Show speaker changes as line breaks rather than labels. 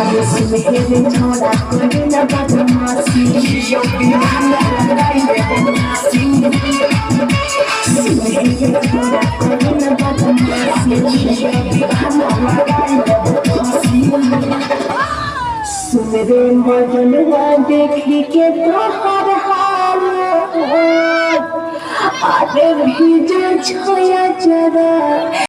मेरे छोड़ा कोई न बदमाशी यो दीवाना लगाई बदमाशी मेरे छोड़ा कोई न बदमाशी यो दीवाना लगाई बदमाशी सुन रे मजनुआ देखी के तोहर हाल अरे भीजे छोया जरा